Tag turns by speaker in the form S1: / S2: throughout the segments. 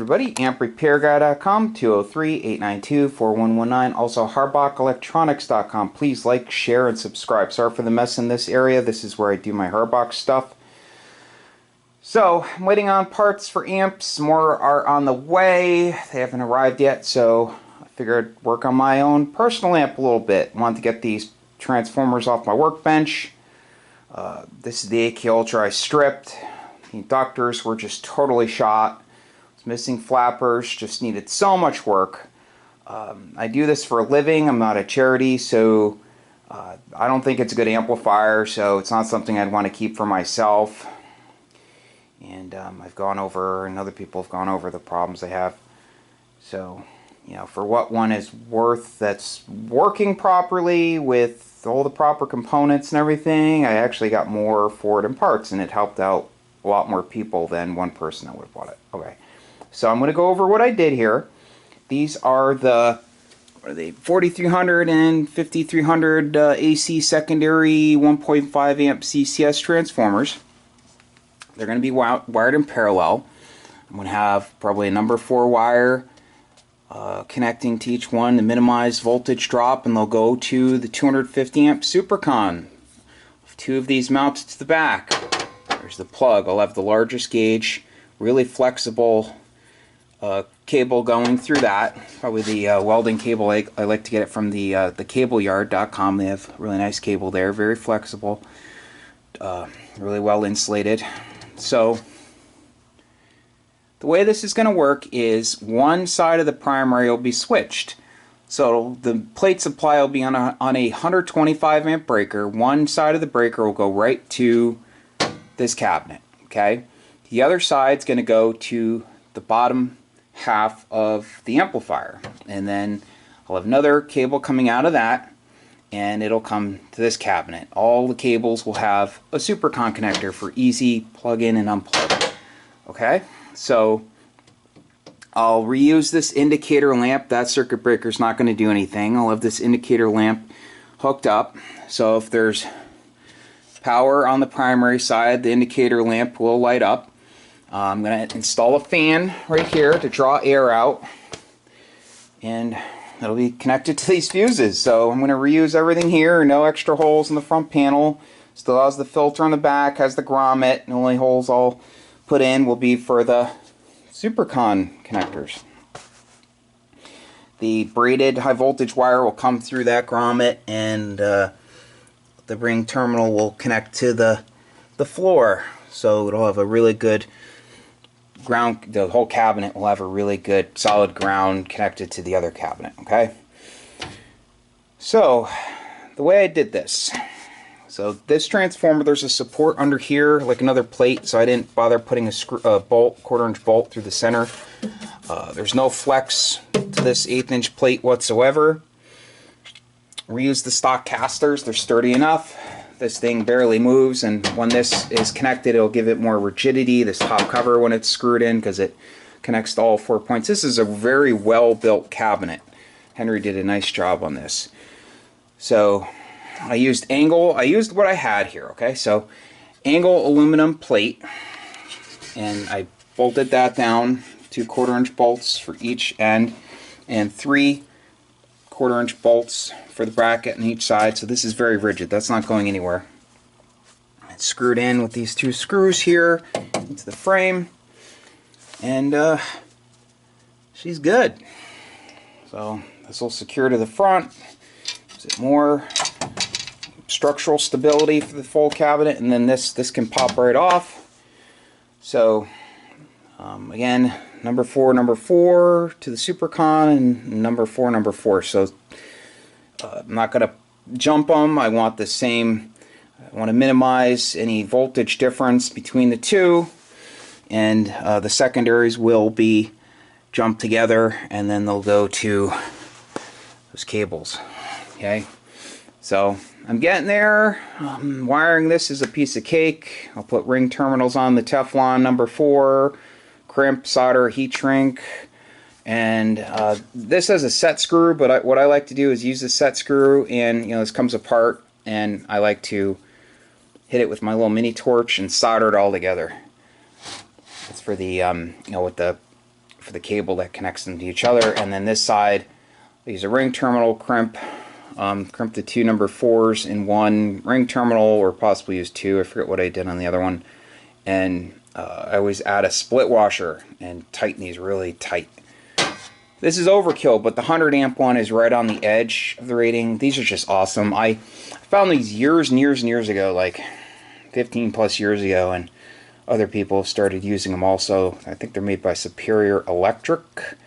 S1: everybody, amprepairguy.com, 203-892-4119, also harbach-electronics.com. Please like, share, and subscribe. Sorry for the mess in this area. This is where I do my Harbach stuff. So, I'm waiting on parts for amps. More are on the way. They haven't arrived yet, so I figured I'd work on my own personal amp a little bit. Wanted to get these transformers off my workbench. This is the AK Ultra I stripped. The inductors were just totally shot. It's missing flappers, just needed so much work. I do this for a living. I'm not a charity, so I don't think it's a good amplifier, so it's not something I'd want to keep for myself. And I've gone over, and other people have gone over the problems they have. So, you know, for what one is worth that's working properly with all the proper components and everything, I actually got more for it in parts, and it helped out a lot more people than one person that would have bought it. Okay, so I'm going to go over what I did here. These are the 4300 and 5300 AC secondary 1.5 amp CCS transformers. They're going to be wired in parallel. I'm going to have probably a number 4 wire connecting to each one to minimize voltage drop, and they'll go to the 250 amp Supercon. 2 of these mounted to the back. There's the plug. I'll have the largest gauge, really flexible cable going through that. Probably the welding cable. I like to get it from the cableyard.com. They have a really nice cable there, very flexible, really well insulated. So the way this is going to work is one side of the primary will be switched. So the plate supply will be on a 125 amp breaker. One side of the breaker will go right to this cabinet. Okay, the other side's going to go to the bottom half of the amplifier, and then I'll have another cable coming out of that, and it'll come to this cabinet. All the cables will have a Supercon connector for easy plug in and unplug. Okay, so I'll reuse this indicator lamp. That circuit breaker is not going to do anything. I'll have this indicator lamp hooked up, so if there's power on the primary side, the indicator lamp will light up. I'm going to install a fan right here to draw air out, and it'll be connected to these fuses. So I'm going to reuse everything here. No extra holes in the front panel. Still has the filter on the back, has the grommet. The only holes I'll put in will be for the Supercon connectors. The braided high voltage wire will come through that grommet, and the ring terminal will connect to the floor, so it'll have a really good ground. The whole cabinet will have a really good solid ground connected to the other cabinet. Okay, so the way I did this, so this transformer, there's a support under here like another plate, so I didn't bother putting a bolt, 1/4 inch bolt through the center. There's no flex to this 1/8 inch plate whatsoever. Reuse the stock casters. They're sturdy enough. This thing barely moves, and when this is connected, it'll give it more rigidity, this top cover, when it's screwed in, because it connects to all 4 points. This is a very well built cabinet. Henry did a nice job on this. So I used what I had here. Okay, so angle aluminum plate, and I bolted that down, 2 1/4 inch bolts for each end, and 3 1/4 inch bolts for the bracket on each side. So this is very rigid. That's not going anywhere. It's screwed in with these 2 screws here into the frame, and she's good. So this will secure to the front. Gives it more structural stability for the full cabinet, and then this can pop right off. So again, number 4 to the Supercon, and number 4. So I'm not going to jump them. I want the same. I want to minimize any voltage difference between the two, and the secondaries will be jumped together, and then they'll go to those cables. Okay, so I'm getting there. Wiring this is a piece of cake. I'll put ring terminals on the Teflon number 4. Crimp, solder, heat shrink, and this has a set screw, but what I like to do is use the set screw, and this comes apart, and I like to hit it with my little mini torch and solder it all together. It's for the with the for the cable that connects them to each other. And then this side, I use a ring terminal crimp. Crimp the two number 4s in one ring terminal, or possibly use 2. I forget what I did on the other one. And I always add a split washer and tighten these really tight. This is overkill, but the 100 amp one is right on the edge of the rating. These are just awesome. I found these years and years and years ago, like 15 plus years ago, and other people have started using them also. I think they're made by Superior Electric.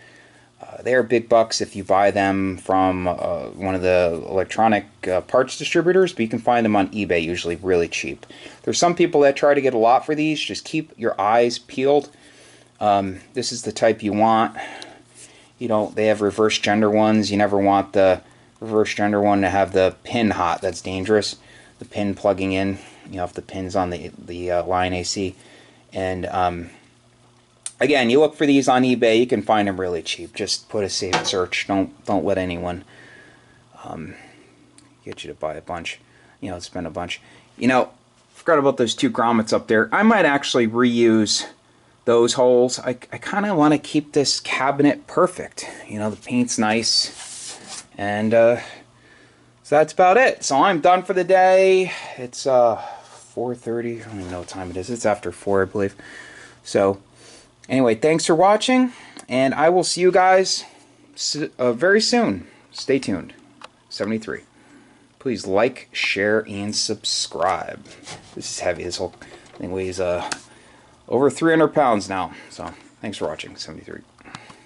S1: They are big bucks if you buy them from one of the electronic parts distributors, but you can find them on eBay usually really cheap. There's some people that try to get a lot for these. Just keep your eyes peeled. This is the type you want. You don't. They have reverse gender ones. You never want the reverse gender one to have the pin hot. That's dangerous. The pin plugging in. You know, if the pin's on the line AC. And again, you look for these on eBay. You can find them really cheap. Just put a safe search. Don't let anyone get you to buy a bunch. You know, spend a bunch. You know, forgot about those 2 grommets up there. I might actually reuse those holes. I kind of want to keep this cabinet perfect. You know, the paint's nice. And so that's about it. So I'm done for the day. It's 4:30. I don't even know what time it is. It's after 4, I believe. So anyway, thanks for watching, and I will see you guys very soon. Stay tuned. 73. Please like, share, and subscribe. This is heavy. This whole thing weighs over 300 pounds now. So thanks for watching. 73.